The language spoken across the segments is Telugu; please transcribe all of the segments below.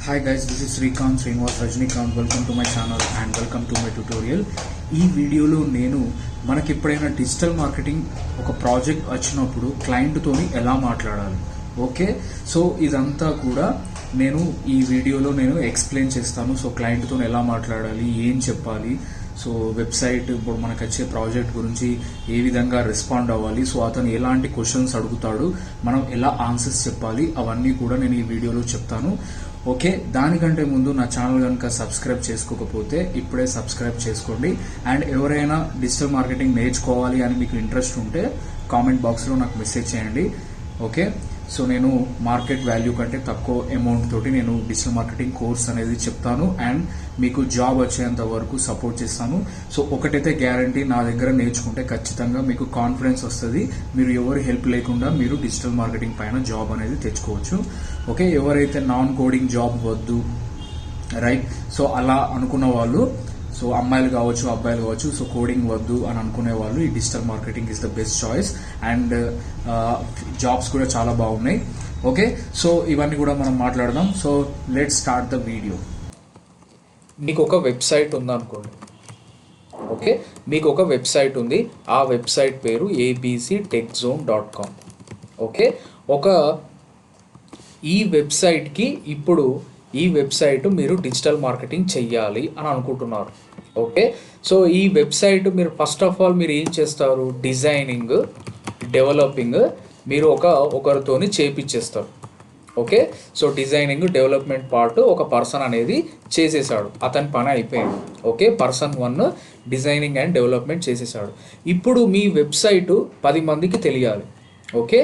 Hi guys, this is Srinivas Rajnikant. Welcome to my channel and welcome to my tutorial. ఈ వీడియోలో నేను మనకి ఎప్పుడైనా డిజిటల్ మార్కెటింగ్ ఒక ప్రాజెక్ట్ వచ్చినప్పుడు క్లయింట్తోని ఎలా మాట్లాడాలి, ఓకే. సో ఇదంతా కూడా నేను ఈ వీడియోలో ఎక్స్ప్లెయిన్ చేస్తాను. సో క్లయింట్తో ఎలా మాట్లాడాలి, ఏం చెప్పాలి, సో వెబ్సైట్ ఇప్పుడు మనకు వచ్చే ప్రాజెక్ట్ గురించి ఏ విధంగా రెస్పాండ్ అవ్వాలి, సో అతను ఎలాంటి క్వశ్చన్స్ అడుగుతాడు, మనం ఎలా ఆన్సర్స్ చెప్పాలి, అవన్నీ కూడా నేను ఈ వీడియోలో చెప్తాను, ఓకే. దానికంటే ముందు నా ఛానల్ కనుక సబ్స్క్రైబ్ చేసుకోకపోతే ఇప్పుడే సబ్స్క్రైబ్ చేసుకోండి. అండ్ ఎవరైనా డిజిటల్ మార్కెటింగ్ నేర్చుకోవాలి అని మీకు ఇంట్రెస్ట్ ఉంటే కామెంట్ బాక్స్లో నాకు మెసేజ్ చేయండి, ఓకే. సో నేను మార్కెట్ వాల్యూ కంటే తక్కువ అమౌంట్ తోటి నేను డిజిటల్ మార్కెటింగ్ కోర్స్ అనేది చెప్తాను అండ్ మీకు జాబ్ వచ్చేంత వరకు సపోర్ట్ చేస్తాను. సో ఒకటైతే గ్యారంటీ, నా దగ్గర నేర్చుకుంటే ఖచ్చితంగా మీకు కాన్ఫిడెన్స్ వస్తుంది. మీరు ఎవరి హెల్ప్ లేకుండా మీరు డిజిటల్ మార్కెటింగ్ పైన జాబ్ అనేది తెచ్చుకోవచ్చు, ఓకే. ఎవరైతే నాన్ కోడింగ్ జాబ్ వద్దు, రైట్, సో అలా అనుకున్న వాళ్ళు, సో అమ్మాయిలు కావచ్చు అబ్బాయిలు కావచ్చు, సో కోడింగ్ వద్దు అని అనుకునే వాళ్ళు ఈ digital marketing is the best choice and jobs కూడా చాలా బాగున్నాయి, ఓకే. సో ఇవన్నీ కూడా మనం మాట్లాడదాం. So let's start the video. మీకు ఒక వెబ్సైట్ ఉందనుకోండి, ఓకే. మీకు ఒక వెబ్సైట్ ఉంది, ఆ వెబ్సైట్ పేరు abctechzone.com, ఓకే. ఈ వెబ్సైట్కి ఇప్పుడు ఈ వెబ్సైట్ మీరు డిజిటల్ మార్కెటింగ్ చెయ్యాలి అని అనుకుంటున్నారు, ఓకే. సో ఈ వెబ్సైట్ మీరు ఫస్ట్ ఆఫ్ ఆల్ మీరు ఏం చేస్తారు, డిజైనింగ్, డెవలపింగ్ మీరు ఒకరితోని చేపించేస్తారు, okay. So designing development part ఒక పర్సన్ అనేది చేసేసాడు, అతని పని అయిపోయింది, okay. Person 1 designing and development చేసేసాడు. ఇప్పుడు మీ వెబ్సైట్ 10 మందికి తెలియాలి, ఓకే.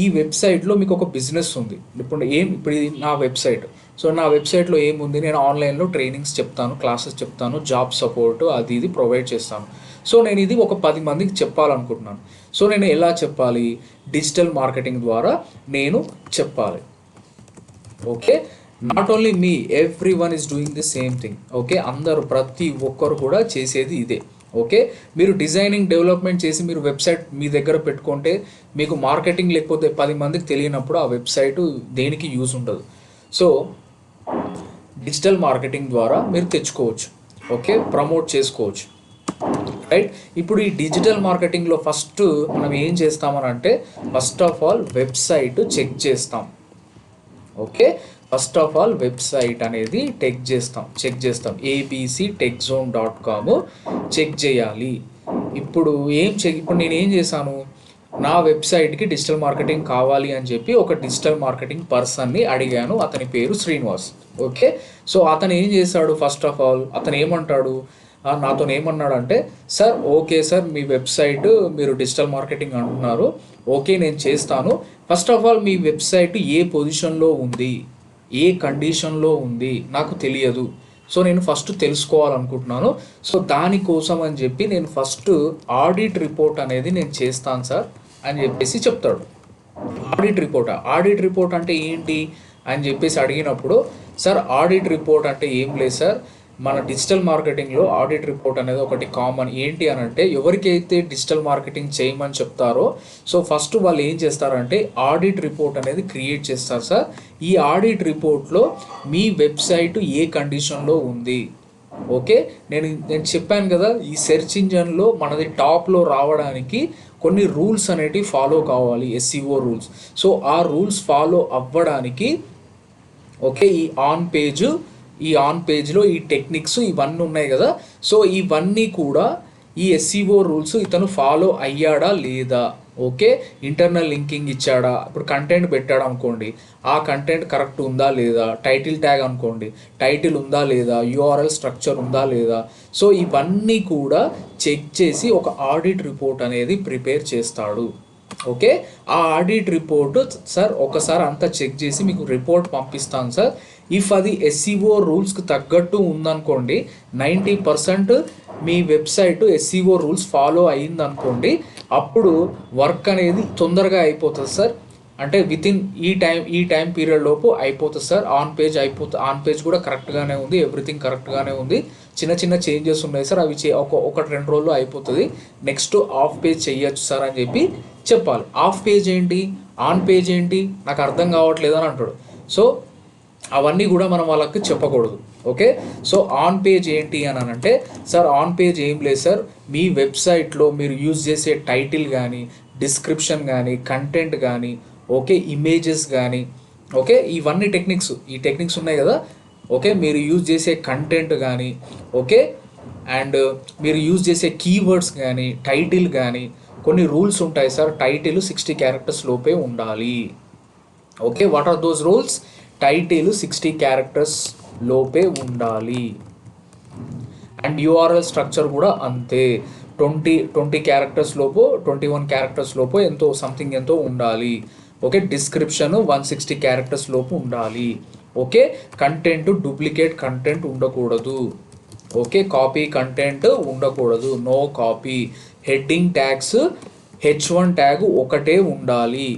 ఈ వెబ్సైట్లో మీకు ఒక బిజినెస్ ఉంది. ఇప్పుడు ఇది నా వెబ్సైట్. సో నా వెబ్సైట్లో ఏముంది, నేను ఆన్లైన్లో ట్రైనింగ్స్ చెప్తాను, క్లాసెస్ చెప్తాను, జాబ్ సపోర్ట్ అది ఇది ప్రొవైడ్ చేస్తాను. సో నేను ఇది ఒక 10 మందికి చెప్పాలనుకుంటున్నాను. సో నేను ఎలా చెప్పాలి, డిజిటల్ మార్కెటింగ్ ద్వారా నేను చెప్పాలి, okay. Not only me, every one is doing the same thing, okay. అందరూ ప్రతి ఒక్కరు కూడా చేసేది ఇదే, ఓకే. మీరు డిజైనింగ్ డెవలప్మెంట్ చేసి మీరు వెబ్సైట్ మీ దగ్గర పెట్టుకుంటే మీకు మార్కెటింగ్ లేకపోతే 10 మందికి తెలియనప్పుడు ఆ వెబ్సైట్ దేనికి యూజ్ ఉండదు. సో డిజిటల్ మార్కెటింగ్ ద్వారా మీరు తెచ్చుకోవచ్చు, ఓకే, ప్రమోట్ చేసుకోవచ్చు, రైట్. ఇప్పుడు ఈ డిజిటల్ మార్కెటింగ్లో ఫస్ట్ మనం ఏం చేస్తామని అంటే, first of all website check చేస్తాం, okay. First of all website అనేది చెక్ చేస్తాం abctechzone.com చెక్ చేయాలి. ఇప్పుడు నేను ఏం చేశాను, నా వెబ్సైట్కి డిజిటల్ మార్కెటింగ్ కావాలి అని చెప్పి ఒక డిజిటల్ మార్కెటింగ్ పర్సన్ని అడిగాను, అతని పేరు శ్రీనివాస్, ఓకే. సో అతను ఏం చేశాడు, ఫస్ట్ ఆఫ్ ఆల్ అతను నాతో ఏమన్నాడంటే, సార్ ఓకే సార్, మీ వెబ్సైట్ మీరు డిజిటల్ మార్కెటింగ్ అంటున్నారు, ఓకే నేను చేస్తాను. ఫస్ట్ ఆఫ్ ఆల్ మీ వెబ్సైట్ ఏ పొజిషన్లో ఉంది, ఏ కండిషన్లో ఉంది నాకు తెలియదు, సో నేను ఫస్ట్ తెలుసుకోవాలనుకుంటున్నాను. సో దానికోసం అని చెప్పి నేను ఫస్ట్ ఆడిట్ రిపోర్ట్ అనేది నేను చేస్తాను సార్ అని చెప్పేసి చెప్తాడు. ఆడిట్ రిపోర్ట్ అంటే ఏంటి అని చెప్పేసి అడిగినప్పుడు, సార్ ఆడిట్ రిపోర్ట్ అంటే ఏం లేదు సార్, మన డిజిటల్ మార్కెటింగ్లో ఆడిట్ రిపోర్ట్ అనేది ఒకటి కామన్. ఏంటి అని అంటే, ఎవరికైతే డిజిటల్ మార్కెటింగ్ చేయమని చెప్తారో సో ఫస్ట్ వాళ్ళు ఏం చేస్తారంటే ఆడిట్ రిపోర్ట్ అనేది క్రియేట్ చేస్తారు సార్. ఈ ఆడిట్ రిపోర్ట్లో మీ వెబ్సైట్ ఏ కండిషన్లో ఉంది, ఓకే. నేను చెప్పాను కదా, ఈ సెర్చ్ ఇంజన్లో మనది టాప్లో రావడానికి కొన్ని రూల్స్ అనేటివి ఫాలో కావాలి, SEO రూల్స్. సో ఆ రూల్స్ ఫాలో అవ్వడానికి, ఓకే, ఈ ఆన్ పేజ్లో ఈ టెక్నిక్స్ ఇవన్నీ ఉన్నాయి కదా, సో ఇవన్నీ కూడా ఈ SEO రూల్స్ ఇతను ఫాలో అయ్యాడా లేదా, ఓకే. ఇంటర్నల్ లింకింగ్ ఇచ్చాడా, ఇప్పుడు కంటెంట్ పెట్టాడు అనుకోండి, ఆ కంటెంట్ కరెక్ట్ ఉందా లేదా, టైటిల్ ట్యాగ్ అనుకోండి, టైటిల్ ఉందా లేదా, URL స్ట్రక్చర్ ఉందా లేదా, సో ఇవన్నీ కూడా చెక్ చేసి ఒక ఆడిట్ రిపోర్ట్ అనేది ప్రిపేర్ చేస్తాడు, ఓకే. ఆ ఆడిట్ రిపోర్టు సార్ ఒకసారి అంతా చెక్ చేసి మీకు రిపోర్ట్ పంపిస్తాను సార్. ఇఫ్ అది SEO రూల్స్కి తగ్గట్టు ఉందనుకోండి, 90% మీ వెబ్సైట్ SEO రూల్స్ ఫాలో అయ్యిందనుకోండి, అప్పుడు వర్క్ అనేది తొందరగా అయిపోతుంది సార్. అంటే వితిన్ ఈ టైం పీరియడ్ లోపు అయిపోతుంది సార్. ఆన్ పేజ్ కూడా కరెక్ట్గానే ఉంది, ఎవ్రీథింగ్ కరెక్ట్గానే ఉంది, చిన్న చేంజెస్ ఉన్నాయి సార్, అవి 1-2 రోజుల్లో అయిపోతుంది, నెక్స్ట్ ఆఫ్ పేజ్ చెయ్యొచ్చు సార్ అని చెప్పి చెప్పాలి. ఆఫ్ పేజ్ ఏంటి, ఆన్ పేజ్ ఏంటి నాకు అర్థం కావట్లేదు అని అంటాడు. సో అవన్నీ కూడా మనం వాళ్ళకి చెప్పకూడదు. ఓకే, సో ఆన్ పేజ్ ఏంటి అని అంటే సార్ ఆన్ పేజ్ ఏం లేదు సార్, మీ వెబ్సైట్లో మీరు యూజ్ చేసే టైటిల్ కానీ, డిస్క్రిప్షన్ కానీ, కంటెంట్ కానీ, ఓకే, ఇమేజెస్ కానీ, ఓకే, ఇవన్నీ టెక్నిక్స్, ఈ టెక్నిక్స్ ఉన్నాయి కదా. ఓకే, మీరు యూజ్ చేసే కంటెంట్ కానీ, ఓకే, అండ్ మీరు యూజ్ చేసే కీవర్డ్స్ కానీ, టైటిల్ కానీ, కొన్ని రూల్స్ ఉంటాయి సార్. టైటిల్ 60 క్యారెక్టర్స్ లోపే ఉండాలి. Okay, what are those rules? Title 60 characters లోపే ఉండాలి. అండ్ యూఆర్ఎల్ స్ట్రక్చర్ కూడా అంతే, 20 క్యారెక్టర్స్ లోపు, 21 క్యారెక్టర్స్ లోపు ఎంతో సంథింగ్ ఎంతో ఉండాలి. ఓకే, డిస్క్రిప్షన్ 160 క్యారెక్టర్స్ లోపు ఉండాలి. ఓకే, కంటెంట్ డూప్లికేట్ కంటెంట్ ఉండకూడదు. ఓకే, కాపీ కంటెంట్ ఉండకూడదు, no copy. Heading tags H1 tag ఒకటే ఉండాలి.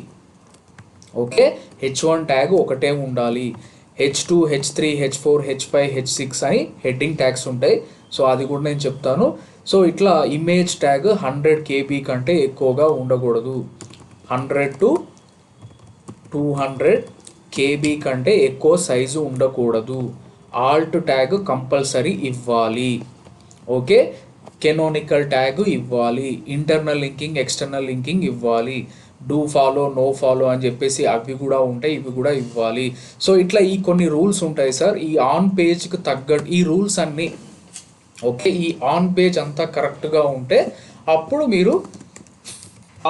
ఓకే, H1 ట్యాగ్ ఒకటే ఉండాలి. H2, H3, H4, H5, H6 అని హెడ్డింగ్ ట్యాగ్స్ ఉంటాయి. సో అది కూడా నేను చెప్తాను. సో ఇట్లా ఇమేజ్ ట్యాగ్ 100 KB కంటే ఎక్కువగా ఉండకూడదు. 100 to 200 KB కంటే ఎక్కువ సైజు ఉండకూడదు. ఆల్ట్ ట్యాగ్ కంపల్సరీ ఇవ్వాలి. ఓకే, కెనోనికల్ ట్యాగ్ ఇవ్వాలి. ఇంటర్నల్ లింకింగ్, ఎక్స్టర్నల్ లింకింగ్ ఇవ్వాలి. డూ ఫాలో, నో ఫాలో అని చెప్పేసి అవి కూడా ఉంటాయి, ఇవి కూడా ఇవ్వాలి. సో ఇట్లా ఈ కొన్ని రూల్స్ ఉంటాయి సార్. ఈ ఆన్ పేజ్కి తగ్గట్టు ఈ రూల్స్ అన్నీ, ఓకే, ఈ ఆన్ పేజ్ అంతా కరెక్ట్గా ఉంటే అప్పుడు మీరు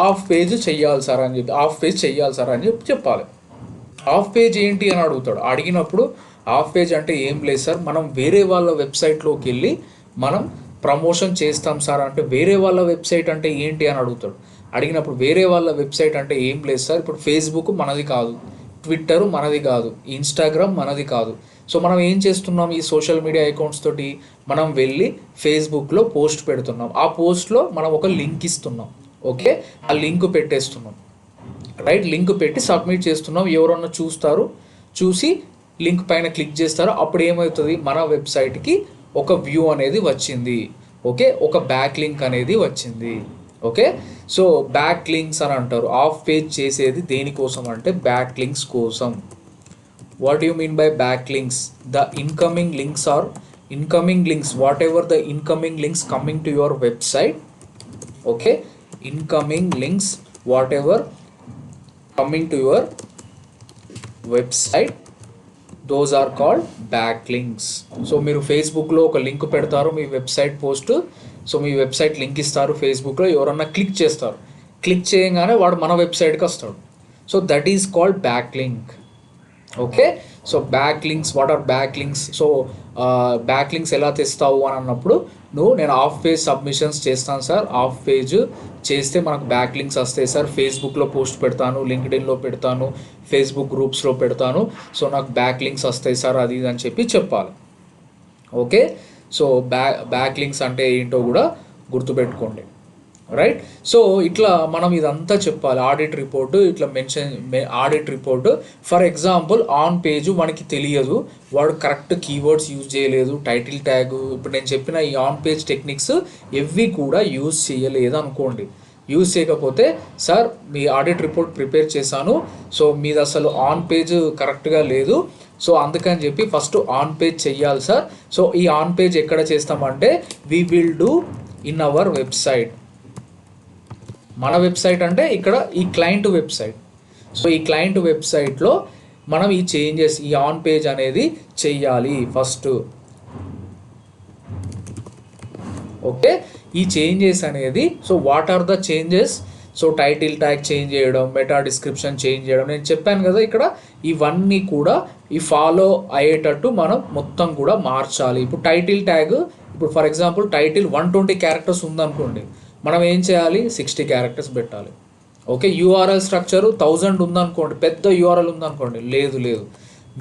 ఆఫ్ పేజ్ చెయ్యాలి సార్ అని చెప్పి, ఆఫ్ పేజ్ చెయ్యాలి సార్ అని చెప్పి చెప్పాలి. ఆఫ్ పేజ్ ఏంటి అని అడుగుతాడు. అడిగినప్పుడు ఆఫ్ పేజ్ అంటే ఏం లేదు సార్, మనం వేరే వాళ్ళ వెబ్సైట్లోకి వెళ్ళి మనం ప్రమోషన్ చేస్తాం సార్ అంటే, వేరే వాళ్ళ వెబ్సైట్ అంటే ఏంటి అని అడుగుతాడు. అడిగినప్పుడు వేరే వాళ్ళ వెబ్సైట్ అంటే ఏం లేదు సార్, ఇప్పుడు ఫేస్బుక్ మనది కాదు, ట్విట్టర్ మనది కాదు, ఇన్స్టాగ్రామ్ మనది కాదు. సో మనం ఏం చేస్తున్నాం, ఈ సోషల్ మీడియా అకౌంట్స్ తోటి మనం వెళ్ళి ఫేస్బుక్లో పోస్ట్ పెడుతున్నాం. ఆ పోస్ట్లో మనం ఒక లింక్ ఇస్తున్నాం. ఓకే, ఆ లింక్ పెట్టేస్తున్నాం, రైట్, లింక్ పెట్టి సబ్మిట్ చేస్తున్నాం. ఎవరన్నా చూస్తారు, చూసి లింక్ పైన క్లిక్ చేస్తారు. అప్పుడు ఏమవుతుంది, మన వెబ్సైట్కి ఒక వ్యూ అనేది వచ్చింది. ఓకే, ఒక బ్యాక్ లింక్ అనేది వచ్చింది. ఓకే, సో బ్యాక్ లింక్స్ అని అంటారు. ఆఫ్ పేజ్ చేసేది దేనికోసం అంటే బ్యాక్ లింక్స్ కోసం. What you mean by back links? The incoming links are incoming links, whatever the incoming links coming to your website. Okay, incoming links whatever coming to your website, those are called backlinks. So మీరు ఫేస్బుక్లో ఒక లింక్ పెడతారు, మీ వెబ్సైట్ పోస్ట్, సో మీ వెబ్సైట్ లింక్ ఇస్తారు ఫేస్బుక్లో, ఎవరన్నా క్లిక్ చేస్తారు, క్లిక్ చేయగానే వాడు మన వెబ్సైట్కి వస్తాడు. So that is called back link. Okay, so back links, what are back links? So back links ఎలా తెస్తావు అని అన్నప్పుడు, నేను ఆఫ్ పేజ్ సబ్మిషన్స్ చేస్తాను సార్, ఆఫ్ పేజ్ చేస్తే మనకు బ్యాక్ లింక్స్ వస్తాయి సార్, ఫేస్బుక్లో పోస్ట్ పెడతాను, లింక్డ్ఇన్లో పెడతాను, ఫేస్బుక్ గ్రూప్స్లో పెడతాను, సో నాకు బ్యాక్ లింక్స్ వస్తాయి సార్, అది అని చెప్పి చెప్పాలి. ఓకే, సో బ్యాక్ లింక్స్ అంటే ఏంటో కూడా గుర్తుపెట్టుకోండి, రైట్. సో ఇట్లా మనం ఇదంతా చెప్పాలి. ఆడిట్ రిపోర్టు ఇట్లా audit report, for example on page మనకి తెలియదు, వాడు కరెక్ట్ కీవర్డ్స్ యూజ్ చేయలేదు, టైటిల్ ట్యాగ్, ఇప్పుడు నేను చెప్పిన ఈ ఆన్ పేజ్ టెక్నిక్స్ ఎవ్వి కూడా యూజ్ చేయలేదు అనుకోండి. యూజ్ చేయకపోతే సార్ మీ ఆడిట్ రిపోర్ట్ ప్రిపేర్ చేశాను, సో మీది అసలు ఆన్ పేజ్ కరెక్ట్గా లేదు, సో అందుకని చెప్పి ఫస్ట్ ఆన్ పేజ్ చెయ్యాలి సార్. సో ఈ ఆన్ పేజ్ ఎక్కడ చేస్తామంటే we will do in our website. మన వెబ్సైట్ అంటే ఇక్కడ ఈ క్లయింట్ వెబ్సైట్. సో ఈ క్లయింట్ వెబ్సైట్లో మనం ఈ చేంజెస్, ఈ ఆన్ పేజ్ అనేది చెయ్యాలి ఫస్ట్. ఓకే, ఈ చేంజెస్ అనేది, so what are the changes? So title tag change చేయడం, మెటా డిస్క్రిప్షన్ చేంజ్ చేయడం, నేను చెప్పాను కదా ఇక్కడ, ఇవన్నీ కూడా ఈ ఫాలో అయ్యేటట్టు మనం మొత్తం కూడా మార్చాలి. ఇప్పుడు టైటిల్ ట్యాగ్, ఇప్పుడు ఫర్ ఎగ్జాంపుల్ టైటిల్ 120 క్యారెక్టర్స్ ఉందనుకోండి, మనం ఏం చేయాలి, 60 క్యారెక్టర్స్ పెట్టాలి. ఓకే, యూఆర్ఎల్ స్ట్రక్చర్ 1000 ఉందనుకోండి, పెద్ద యూఆర్ఎల్ ఉందనుకోండి, లేదు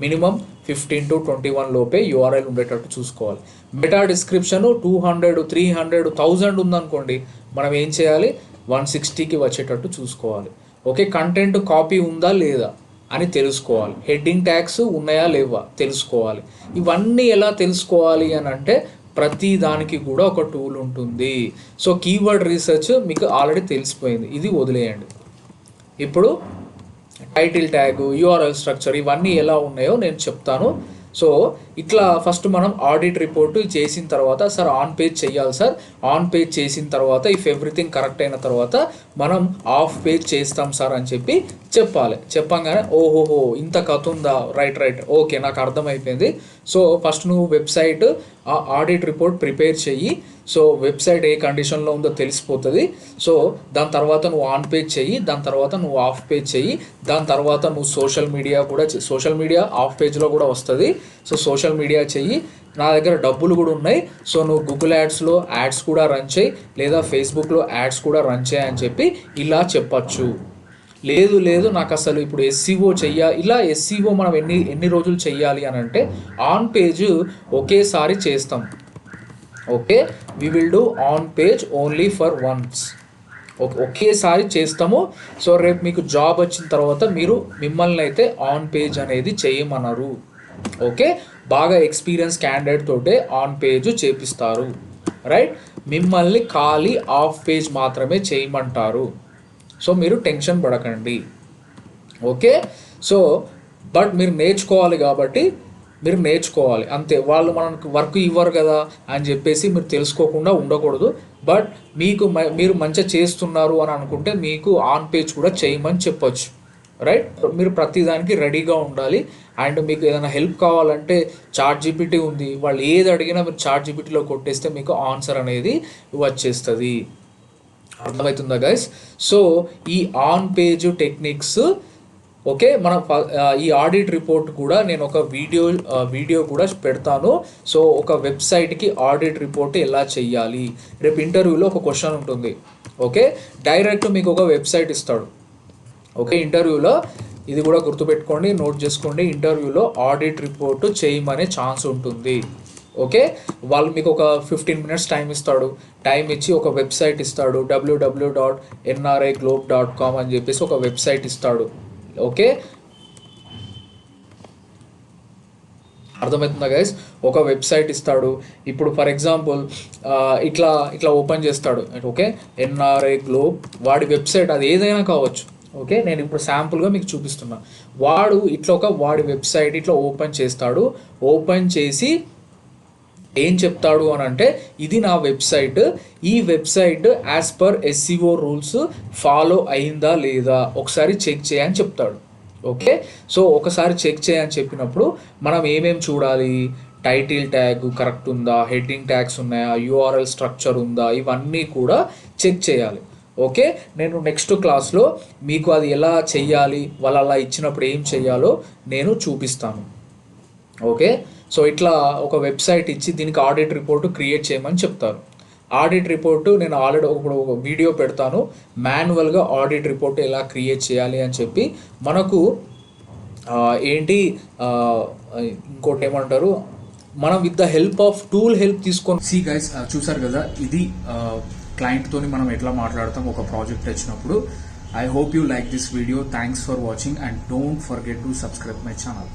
మినిమం 15 to 21 లోపే యూఆర్ఎల్ ఉండేటట్టు చూసుకోవాలి. మెటా డిస్క్రిప్షన్ 200, 300, 1000 ఉందనుకోండి, మనం ఏం చేయాలి, 160కి వచ్చేటట్టు చూసుకోవాలి. ఓకే, కంటెంట్ కాపీ ఉందా లేదా అని తెలుసుకోవాలి, హెడ్డింగ్ ట్యాగ్స్ ఉన్నాయా లేవా తెలుసుకోవాలి. ఇవన్నీ ఎలా తెలుసుకోవాలి అని అంటే ప్రతి దానికి కూడా ఒక టూల్ ఉంటుంది. సో కీవర్డ్ రీసెర్చ్ మీకు ఆల్రెడీ తెలిసిపోయింది, ఇది వదిలేయండి. ఇప్పుడు టైటిల్ ట్యాగ్, యూఆర్ఎల్ స్ట్రక్చర్ ఇవన్నీ ఎలా ఉన్నాయో నేను చెప్తాను. సో ఇట్లా ఫస్ట్ మనం ఆడిట్ రిపోర్టు చేసిన తర్వాత సార్ ఆన్ పేజ్ చేయాలి సార్, ఆన్ పేజ్ చేసిన తర్వాత ఇఫ్ ఎవ్రీథింగ్ కరెక్ట్ అయిన తర్వాత మనం ఆఫ్ పేజ్ చేస్తాం సార్ అని చెప్పి చెప్పాలి. చెప్పంగానే ఓహోహో ఇంత కథ ఉందా, రైట్ ఓకే నాకు అర్థమైపోయింది. సో ఫస్ట్ నువ్వు వెబ్సైట్ ఆడిట్ రిపోర్ట్ ప్రిపేర్ చెయ్యి. సో వెబ్సైట్ ఏ కండిషన్లో ఉందో తెలిసిపోతుంది. సో దాని తర్వాత నువ్వు ఆన్ పేజ్ చెయ్యి, దాని తర్వాత నువ్వు ఆఫ్ పేజ్ చెయ్యి, దాని తర్వాత నువ్వు సోషల్ మీడియా కూడా సోషల్ మీడియా ఆఫ్ పేజ్లో కూడా వస్తుంది. సో సోషల్ మీడియా చెయ్యి. నా దగ్గర డబ్బులు కూడా ఉన్నాయి, సో నువ్వు గూగుల్ యాడ్స్లో యాడ్స్ కూడా రన్ చేయి, లేదా ఫేస్బుక్లో యాడ్స్ కూడా రన్ చేయి అని చెప్పి ఇలా చెప్పచ్చు. లేదు నాకు అసలు ఇప్పుడు ఎస్సీఓ ఇలా ఎస్సీఓ మనం ఎన్ని రోజులు చెయ్యాలి అని అంటే ఆన్ పేజ్ ఒకేసారి చేస్తాం. Okay, we will do on page only for once. ఒకేసారి చేస్తాము. సో రేపు మీకు జాబ్ వచ్చిన తర్వాత మిమ్మల్ని అయితే ఆన్ పేజ్ అనేది చేయమన్నారు. ఓకే, బాగా ఎక్స్పీరియన్స్ క్యాండిడేట్ తోటే ఆన్ పేజ్ చేపిస్తారు. రైట్, మిమ్మల్ని ఖాళీ ఆఫ్ పేజ్ మాత్రమే చేయమంటారు. సో మీరు టెన్షన్ పడకండి. ఓకే, సో బట్ మీరు నేర్చుకోవాలి కాబట్టి మీరు నేర్చుకోవాలి అంతే. వాళ్ళు మనకు వర్క్ ఇవ్వరు కదా అని చెప్పేసి మీరు తెలుసుకోకుండా ఉండకూడదు. బట్ మీరు మంచిగా చేస్తున్నారు అని అనుకుంటే మీకు ఆన్ పేజ్ కూడా చేయమని చెప్పొచ్చు. రైట్, మీరు ప్రతిదానికి రెడీగా ఉండాలి. అండ్ మీకు ఏదైనా హెల్ప్ కావాలంటే చాట్ జీపీటీ ఉంది, వాళ్ళు ఏది అడిగినా మీరు చాట్ జీపీటీలో కొట్టేస్తే మీకు ఆన్సర్ అనేది వచ్చేస్తుంది. అర్థమవుతుందా గైస్? సో ఈ ఆన్ పేజ్ టెక్నిక్స్ ఓకే, మనం ఈ ఆడిట్ రిపోర్ట్ కూడా నేను ఒక వీడియో కూడా పెడతాను. సో ఒక వెబ్సైట్కి ఆడిట్ రిపోర్ట్ ఎలా చెయ్యాలి, రేపు ఇంటర్వ్యూలో ఒక క్వశ్చన్ ఉంటుంది. ఓకే, డైరెక్ట్ మీకు ఒక వెబ్సైట్ ఇస్తాడు. ఓకే, ఇంటర్వ్యూలో ఇది కూడా గుర్తుపెట్టుకోండి, నోట్ చేసుకోండి. ఇంటర్వ్యూలో ఆడిట్ రిపోర్ట్ చేయమనే ఛాన్స్ ఉంటుంది. ఓకే, వాళ్ళు మీకు ఒక 15 minutes టైం ఇస్తాడు. టైం ఇచ్చి ఒక వెబ్సైట్ ఇస్తాడు, www.nriglobe.com అని చెప్పేసి ఒక వెబ్సైట్ ఇస్తాడు. ఓకే, అర్థమవుతుందా గైస్? ఒక వెబ్సైట్ ఇస్తాడు. ఇప్పుడు ఫర్ ఎగ్జాంపుల్ ఇట్లా ఓపెన్ చేస్తాడు. ఓకే, ఎన్ఆర్ఐ గ్లోబ్ వాడి వెబ్సైట్, అది ఏదైనా కావచ్చు. ఓకే, నేను ఇప్పుడు శాంపుల్గా మీకు చూపిస్తున్నా. వాడి వెబ్సైట్ ఇట్లా ఓపెన్ చేస్తాడు. ఓపెన్ చేసి ఏం చెప్తాడు అని అంటే, ఇది నా వెబ్సైట్, ఈ website as per SCO rules follow అయిందా లేదా ఒకసారి చెక్ చేయని చెప్తాడు. ఓకే, సో ఒకసారి చెక్ చేయని చెప్పినప్పుడు మనం ఏమేమి చూడాలి, టైటిల్ ట్యాగ్ కరెక్ట్ ఉందా, హెడ్డింగ్ ట్యాగ్స్ ఉన్నాయా, యూఆర్ఎల్ స్ట్రక్చర్ ఉందా, ఇవన్నీ కూడా చెక్ చేయాలి. ఓకే, నేను నెక్స్ట్ క్లాస్లో మీకు అది ఎలా చెయ్యాలి, వాళ్ళు అలా ఇచ్చినప్పుడు ఏం చెయ్యాలో నేను చూపిస్తాను. ఓకే, సో ఇట్లా ఒక వెబ్సైట్ ఇచ్చి దీనికి ఆడిట్ రిపోర్టు క్రియేట్ చేయమని చెప్తారు. ఆడిట్ రిపోర్టు నేను ఆల్రెడీ ఒక వీడియో పెడతాను, మాన్యువల్గా ఆడిట్ రిపోర్ట్ ఎలా క్రియేట్ చేయాలి అని చెప్పి. మనకు ఇంకోటి ఏమంటారు, మనం with the help of tool help తీసుకొని సీ గైస్, చూసారు కదా, ఇది క్లయింట్తోని మనం ఎట్లా మాట్లాడతాం ఒక ప్రాజెక్ట్ వచ్చినప్పుడు. I hope you like this video. Thanks for watching and don't forget to subscribe my channel.